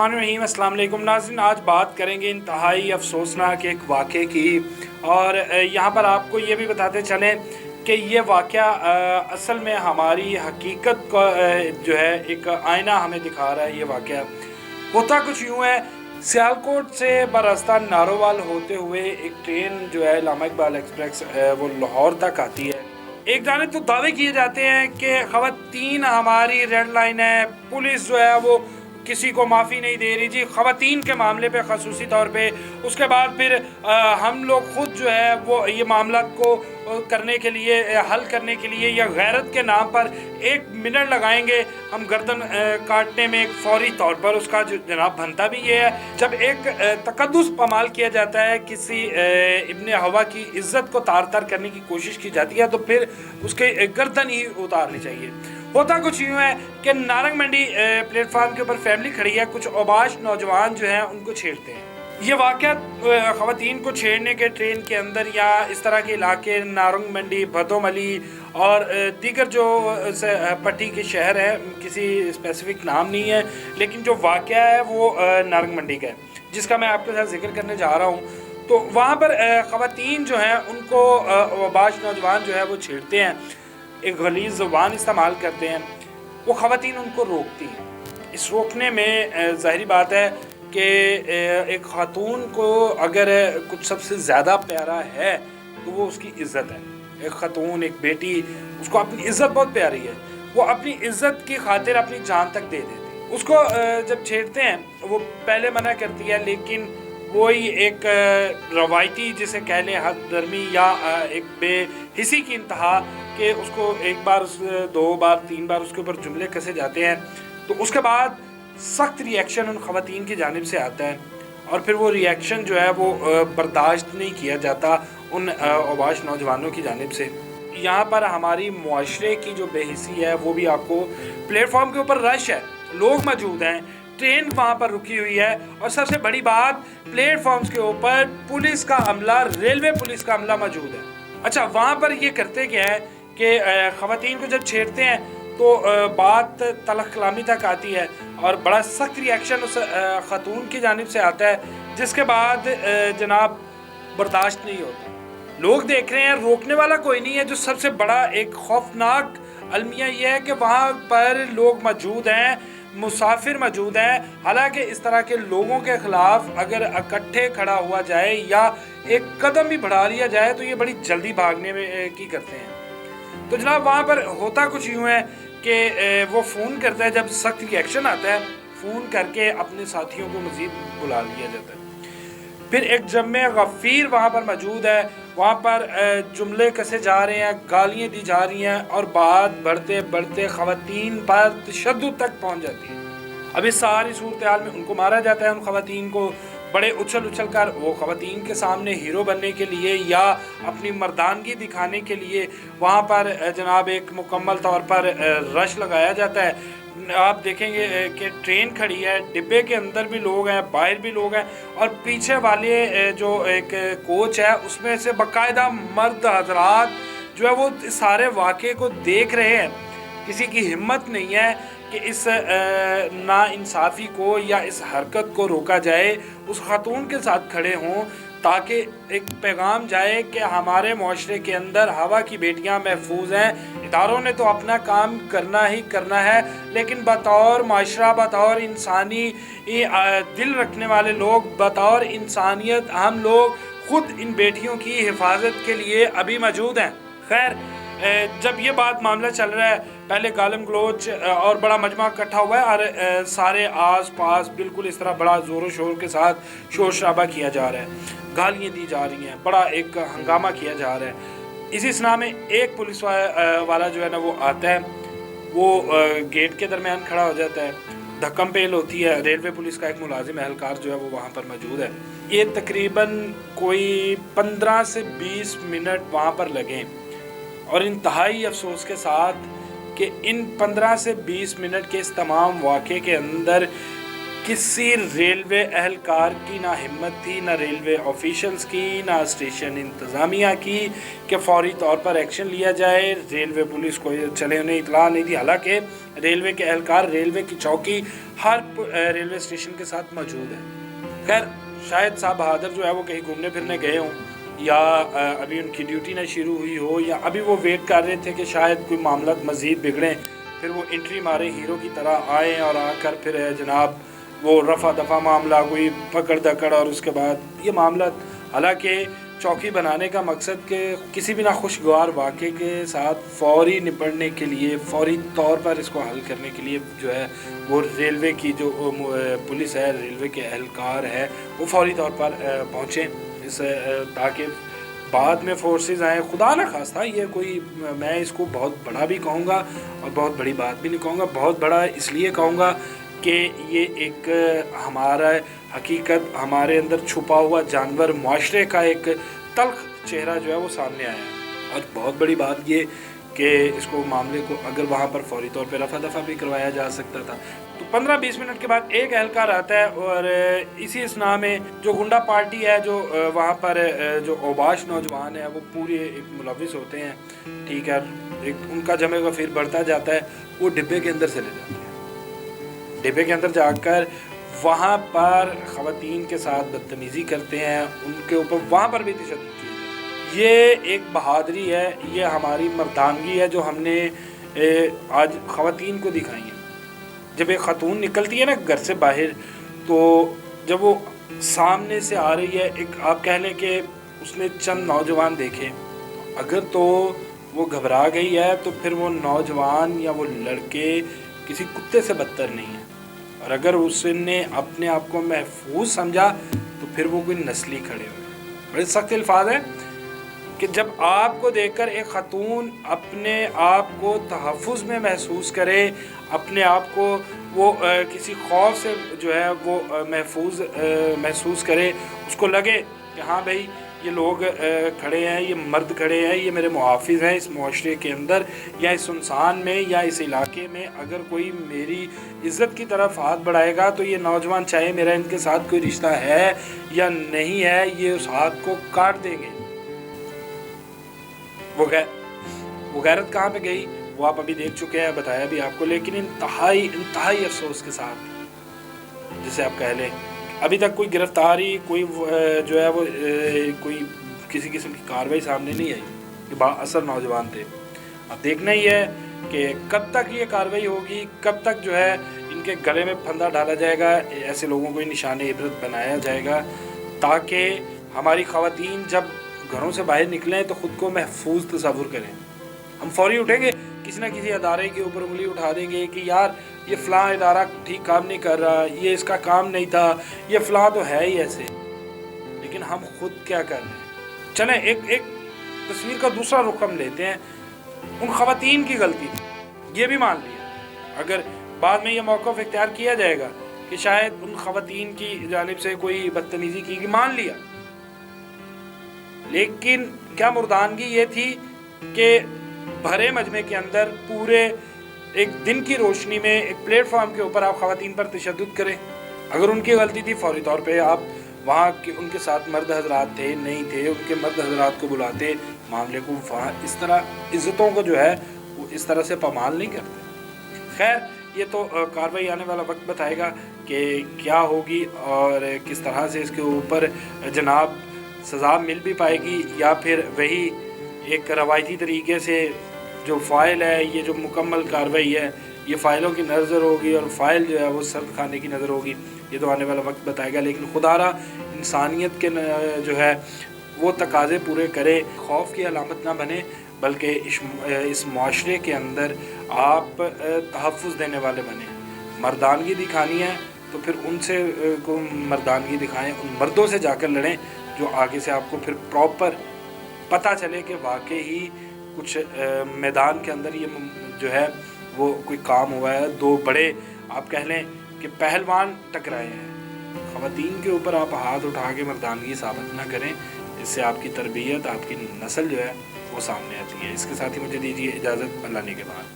बिस्मिल्लाहिर्रहमानिर्रहीम। अस्सलाम वालेकुम नाज़रीन, आज बात करेंगे इंतहाई अफसोसनाक एक वाक़े की। और यहाँ पर आपको ये भी बताते चलें कि ये वाक़या असल में हमारी हकीकत का जो है एक आईना हमें दिखा रहा है। ये वाक़या होता कुछ यूँ है, सियालकोट से बरास्ता नारोवाल होते हुए एक ट्रेन जो है अल्लामा इकबाल एक्सप्रेस वो लाहौर तक आती है। एक जाने तो दावे किए जाते हैं कि ख़वातीन हमारी रेड लाइन है, पुलिस जो है वो किसी को माफ़ी नहीं दे रही जी ख़वातीन के मामले पे ख़ुसूसी तौर पे। उसके बाद फिर हम लोग ख़ुद जो है वो ये मामला को करने के लिए हल करने के लिए या गैरत के नाम पर 1 मिनट लगाएंगे हम गर्दन काटने में। एक फ़ौरी तौर पर उसका जो जनाब बनता भी ये है, जब एक तकद्दुस पमाल किया जाता है, किसी इब्ने हवा की इज़्ज़त को तार तार करने की कोशिश की जाती है, तो फिर उसके गर्दन ही उतारनी चाहिए। होता कुछ यूँ है कि नारंग मंडी प्लेटफार्म के ऊपर फैमिली खड़ी है, कुछ औबाश नौजवान जो हैं उनको छेड़ते हैं। ये वाक़या ख़वातीन को छेड़ने के ट्रेन के अंदर या इस तरह के इलाके नारंग मंडी, भदोमली और दीगर जो पट्टी के शहर है, किसी स्पेसिफिक नाम नहीं है, लेकिन जो वाक़या है वो नारंग मंडी का है, जिसका मैं आपके साथ जिक्र करने जा रहा हूँ। तो वहाँ पर ख़वातीन जो हैं उनको औबाश नौजवान जो है वो छेड़ते हैं, एक गलीज़ ज़ुबान इस्तेमाल करते हैं। वो ख़वातीन उनको रोकती हैं। इस रोकने में ज़ाहिरी बात है कि एक ख़ातून को अगर कुछ सबसे ज़्यादा प्यारा है तो वो उसकी इज़्ज़त है। एक ख़ातून, एक बेटी, उसको अपनी इज़्ज़त बहुत प्यारी है, वो अपनी इज़्ज़त की खातिर अपनी जान तक दे देती है। उसको जब छेड़ते हैं वो पहले मना करती है, लेकिन वही एक रवायती जिसे कह लें हद दर्मी या एक बेहिसी की इंतहा कि उसको एक बार 2 बार 3 बार उसके ऊपर जुमले कसे जाते हैं, तो उसके बाद सख्त रिएक्शन उन ख़वातीन की जानिब से आता है। और फिर वो रिएक्शन जो है वो बर्दाश्त नहीं किया जाता उन औबाश नौजवानों की जानिब से। यहाँ पर हमारी मुआशरे की जो बेहिसी है वो भी आपको, प्लेटफॉर्म के ऊपर रश है, लोग मौजूद हैं, ट्रेन वहाँ पर रुकी हुई है, और सबसे बड़ी बात प्लेटफॉर्म्स के ऊपर पुलिस का अमला, रेलवे पुलिस का अमला मौजूद है। अच्छा, वहाँ पर ये करते क्या है कि ख़वातीन को जब छेड़ते हैं तो बात तलख़ कलामी तक आती है और बड़ा सख्त रिएक्शन उस ख़ातून की जानिब से आता है, जिसके बाद जनाब बर्दाश्त नहीं होता। लोग देख रहे हैं, रोकने वाला कोई नहीं है। जो सबसे बड़ा एक खौफनाक अलमिया ये है कि वहाँ पर लोग मौजूद हैं, मुसाफिर मौजूद हैं। हालांकि इस तरह के लोगों के ख़िलाफ़ अगर इकट्ठे खड़ा हुआ जाए या एक कदम भी बढ़ा लिया जाए तो ये बड़ी जल्दी भागने में की करते हैं। तो जनाब वहाँ पर होता कुछ यूँ है कि वो फ़ोन करता है, जब सख्त रिएक्शन आता है फ़ोन करके अपने साथियों को मज़ीद बुला लिया जाता है। फिर एक जम्मे गफ़ीर वहाँ पर मौजूद है, वहाँ पर जुमले कसे जा रहे हैं, गालियाँ दी जा रही हैं, और बात बढ़ते बढ़ते ख़वातीन पर तशद्दुद तक पहुँच जाती है। अब इस सारी सूरत हाल में उनको मारा जाता है, उन ख़वातीन को बड़े उछल उछल कर। वो ख़वातीन के सामने हीरो बनने के लिए या अपनी मर्दानगी दिखाने के लिए वहाँ पर जनाब एक मुकम्मल तौर पर रश लगाया जाता है। आप देखेंगे कि ट्रेन खड़ी है, डिब्बे के अंदर भी लोग हैं, बाहर भी लोग हैं, और पीछे वाले जो एक कोच है उसमें से बाकायदा मर्द हजरात जो है वो सारे वाक़े को देख रहे हैं। किसी की हिम्मत नहीं है कि इस नाइंसाफ़ी को या इस हरकत को रोका जाए, उस ख़ातून के साथ खड़े हों ताकि एक पैगाम जाए कि हमारे मुआशरे के अंदर हवा की बेटियां महफूज हैं। इदारों ने तो अपना काम करना ही करना है, लेकिन बतौर माशरा, बतौर इंसानी दिल रखने वाले लोग, बतौर इंसानियत हम लोग ख़ुद इन बेटियों की हिफाजत के लिए अभी मौजूद हैं। खैर, जब ये बात मामला चल रहा है, पहले गालम गलोच और बड़ा मजमा इकट्ठा हुआ है, और सारे आस पास बिल्कुल इस तरह बड़ा ज़ोर शोर के साथ शोर शराबा किया जा रहा है, गालियाँ दी जा रही हैं, बड़ा एक हंगामा किया जा रहा है। इसी सना में एक पुलिस वाला जो है ना वो आता है, वो गेट के दरमियान खड़ा हो जाता है, धक्कम पेल होती है। रेलवे पुलिस का एक मुलाजिम एहलकार जो है वो वहाँ पर मौजूद है। ये तकरीबन कोई 15 से 20 मिनट वहाँ पर लगें, और इंतहाई अफसोस के साथ कि इन 15 से 20 मिनट के इस तमाम वाक़े के अंदर किसी रेलवे एहलकार की ना हिम्मत थी, ना रेलवे ऑफिशल्स की, ना स्टेशन इंतज़ामिया की कि फ़ौरी तौर पर एक्शन लिया जाए। रेलवे पुलिस को चले उन्हें इतला नहीं थी। हालांकि रेलवे के एहलकार, रेलवे की चौकी हर रेलवे स्टेशन के साथ मौजूद है। खैर शायद साहब बहादुर जो है वो कहीं घूमने फिरने गए हों, या अभी उनकी ड्यूटी ना शुरू हुई हो, या अभी वो वेट कर रहे थे कि शायद कोई मामला मज़ीद बिगड़ें, फिर वो एंट्री मारे हीरो की तरह आए और आकर फिर जनाब वो रफ़ा दफ़ा मामला, कोई पकड़ दकड़, और उसके बाद ये मामला, हालांकि चौकी बनाने का मकसद के किसी भी नाखुशगवार वाक़े के साथ फ़ौरी निपटने के लिए, फ़ौरी तौर पर इसको हल करने के लिए जो है वो रेलवे की जो पुलिस है, रेलवे के एहलकार है, वो फ़ौरी तौर पर पहुँचें इस ताकि बाद में फोर्सेस आए। खुदा न खास्ता ये कोई, मैं इसको बहुत बड़ा भी कहूँगा और बहुत बड़ी बात भी नहीं कहूँगा। बहुत बड़ा इसलिए कहूँगा कि ये एक हमारा हकीकत, हमारे अंदर छुपा हुआ जानवर मुआशरे का एक तल्ख चेहरा जो है वो सामने आया है। और बहुत बड़ी बात ये कि इसको मामले को अगर वहाँ पर फौरी तौर पे रफा दफ़ा भी करवाया जा सकता था। तो 15-20 मिनट के बाद एक एहलकार आता है और इसी इसना में जो गुंडा पार्टी है, जो वहाँ पर जो औबाश नौजवान है, वो पूरे एक मुलविस होते हैं, ठीक है, एक उनका जमे का फिर बढ़ता जाता है, वो डिब्बे के अंदर चले जाते हैं। डिब्बे के अंदर जाकर वहाँ पर ख़वातीन के साथ बदतमीज़ी करते हैं, उनके ऊपर वहाँ पर भी तशद्दुद किया जाता है। ये एक बहादुरी है, ये हमारी मर्दानगी है जो हमने आज ख़वातीन को दिखाई है। जब एक ख़ातून निकलती है ना घर से बाहर, तो जब वो सामने से आ रही है, एक आप कह लें कि उसने चंद नौजवान देखे, अगर तो वो घबरा गई है तो फिर वो नौजवान या वो लड़के किसी कुत्ते से बदतर नहीं है। और अगर उसने अपने आप को महफूज समझा तो फिर वो कोई नस्ली खड़े हुए। बड़े सख्त अल्फाज है कि जब आपको देखकर एक ख़ातून अपने आप को तहफ़्फ़ुज़ में महसूस करे, अपने आप को वो किसी खौफ से जो है वो महसूस करे, उसको लगे कि हाँ भाई ये लोग खड़े हैं, ये मर्द खड़े हैं, ये मेरे मुहाफ़िज़ हैं इस मुआशरे के अंदर या इस सुनसान में या इस इलाके में, अगर कोई मेरी इज़्ज़त की तरफ हाथ बढ़ाएगा तो ये नौजवान, चाहे मेरा इनके साथ कोई रिश्ता है या नहीं है, ये उस हाथ को काट देंगे। वो गैरत कहाँ पे गई वो आप अभी देख चुके हैं, बताया भी आपको, लेकिन इंतहाई अफसोस के साथ, जिसे आप कह लें अभी तक कोई गिरफ्तारी, कोई जो है वो कोई किसी किस्म की कार्रवाई सामने नहीं आई। ये बाअसर नौजवान थे। अब देखना ही है कि कब तक ये कार्रवाई होगी, कब तक जो है इनके गले में फंदा डाला जाएगा, ऐसे लोगों को निशाने इबरत बनाया जाएगा, ताकि हमारी ख़वातीन जब घरों से बाहर निकलें तो ख़ुद को महफूज तसव्वुर करें। हम फौरी उठेंगे, किसी न किसी अदारे के ऊपर उंगली उठा देंगे कि यार ये फ़लाँ इदारा ठीक काम नहीं कर रहा, ये इसका काम नहीं था, ये फ़लाँ तो है ही ऐसे। लेकिन हम खुद क्या कर रहे हैं? चलें एक तस्वीर का दूसरा रुख हम लेते हैं। उन ख़वातीन की गलती थी, ये भी मान लिया। अगर बाद में ये मौक़िफ़ इख्तियार किया जाएगा कि शायद उन ख़वातीन की जानिब से कोई बदतमीज़ी की, मान लिया, लेकिन क्या मुर्दानगी ये थी कि भरे मजमे के अंदर पूरे एक दिन की रोशनी में एक प्लेटफॉर्म के ऊपर आप ख़वातीन पर तशद्दुद करें। अगर उनकी गलती थी फौरी तौर पे आप वहाँ के उनके साथ मर्द हजरात थे नहीं थे, उनके मर्द हजरात को बुलाते, मामले को वहाँ इस तरह इज़्ज़तों को जो है वो इस तरह से पामाल नहीं करते। खैर ये तो कार्रवाई आने वाला वक्त बताएगा कि क्या होगी और किस तरह से इसके ऊपर जनाब सज़ा मिल भी पाएगी, या फिर वही एक रवायती तरीके से जो फ़ाइल है, ये जो मुकम्मल कार्रवाई है, ये फ़ाइलों की नज़र होगी और फ़ाइल जो है वो सर्द खाने की नज़र होगी। ये तो आने वाला वक्त बताएगा। लेकिन खुदारा इंसानियत के जो है वो तकाज़े पूरे करे, खौफ की अलामत ना बने, बल्कि इस मुआशरे के अंदर आप तहफ़्फ़ुज़ देने वाले बने। मर्दानगी दिखानी है तो फिर उनसे को मर्दानगी दिखाएं, उन मर्दों से जाकर लड़ें जो आगे से आपको फिर प्रॉपर पता चले कि वाकई ही कुछ मैदान के अंदर ये जो है वो कोई काम हुआ है। दो बड़े आप कह लें कि पहलवान टकराए हैं। ख़वातीन के ऊपर आप हाथ उठा के मर्दानगी साबित ना करें, इससे आपकी तरबियत, आपकी नस्ल जो है वो सामने आती है। इसके साथ ही मुझे दीजिए इजाज़त, अल्लाह ने के बाद।